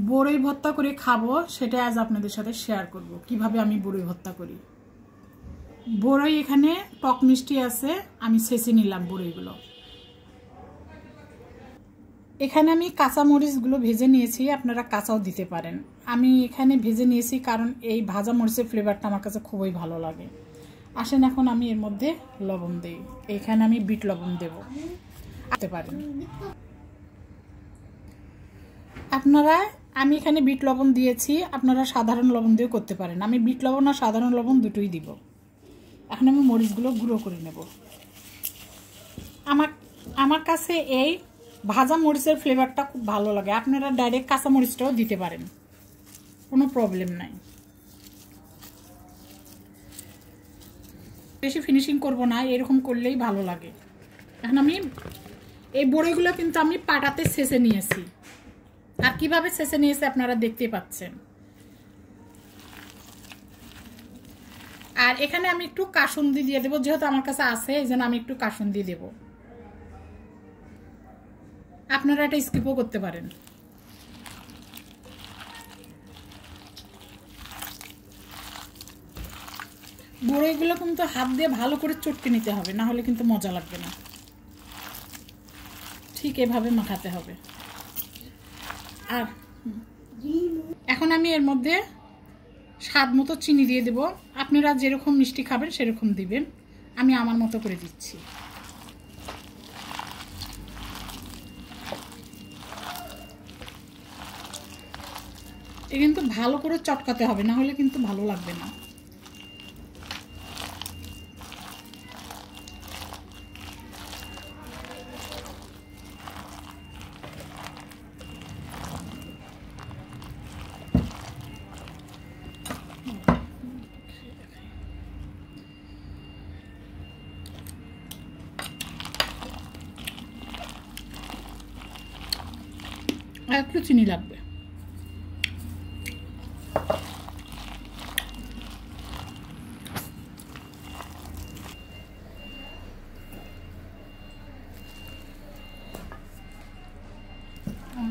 বড়ই ভর্তা করে খাবো, সেটা আজ আপনাদের সাথে শেয়ার করব কিভাবে আমি বড়ই ভর্তা করি। বড়ই এখানে টক মিষ্টি আছে, আমি ছেঁচে নিলাম বড়ইগুলো। এখানে আমি কাঁচা মরিচগুলো ভেজে নিয়েছি, আপনারা কাঁচাও দিতে পারেন। আমি এখানে ভেজে নিয়েছি কারণ এই ভাজা মরিচের ফ্লেভারটা আমার কাছে খুবই ভালো লাগে। আসেন এখন আমি এর মধ্যে লবণ দিই। এখানে আমি বিট লবণ দেব, দিতে পারেন আপনারা। আমি এখানে বিট লবণ দিয়েছি, আপনারা সাধারণ লবণ দিয়েও করতে পারেন। আমি বিট লবণ আর সাধারণ লবণ দুটোই দিব। এখন আমি মরিচগুলো গুঁড়ো করে নেব। আমার কাছে এই ভাজা মরিচের ফ্লেভারটা খুব ভালো লাগে। আপনারা ডাইরেক্ট কাঁচা মরিচটাও দিতে পারেন, কোনো প্রবলেম নাই। বেশি ফিনিশিং করব না, এরকম করলেই ভালো লাগে। এখন আমি এই বড়িগুলো কিন্তু আমি পাটাতে ছেঁচে নিয়েছি, আর কিভাবে ছেঁচে নিয়েছি আপনারা দেখতে পাচ্ছেন। আর এখানে আমি একটু কাসুন্দি দিয়ে দেবো, যেহেতু আমার কাছে আছে এই জন্য আমি একটু কাসুন্দি দেব। আপনারা এটা স্কিপও করতে পারেন। বড়িগুলো কিন্তু হাত দিয়ে ভালো করে চটকে নিতে হবে, না হলে কিন্তু মজা লাগবে না। ঠিক এভাবে মাখাতে হবে। আর এখন আমি এর মধ্যে স্বাদ মতো চিনি দিয়ে দেব। আপনারা যেরকম মিষ্টি খাবেন সেরকম দিবেন, আমি আমার মতো করে দিচ্ছি। এ কিন্তু ভালো করে চটকাতে হবে, না হলে কিন্তু ভালো লাগবে না। আর একটু চিনি লাগবে।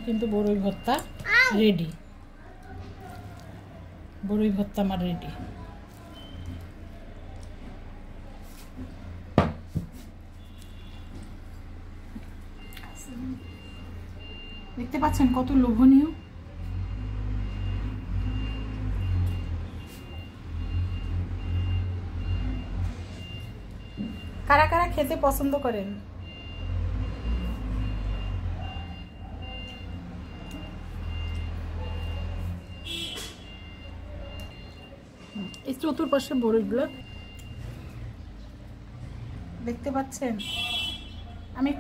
কিন্তু বড়ই ভর্তা রেডি। বড়ই ভর্তা আমার রেডি। দেখতে পাচ্ছেন কত লোভনীয়। কারা কারা খেতে পছন্দ করেন? এই চতুর্পাশে বড়িগুলো দেখতে পাচ্ছেন। আমি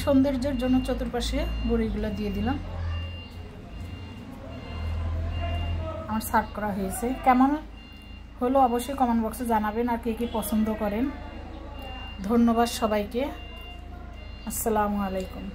সৌন্দর্যের জন্য চতুর্পাশে বড়িগুলো দিয়ে দিলাম। আমার সার্ভ করা হয়েছে। কেমন হলো অবশ্যই কমেন্ট বক্সে জানাবেন, আর কে কে পছন্দ করেন। ধন্যবাদ সবাইকে। আসসালামু আলাইকুম।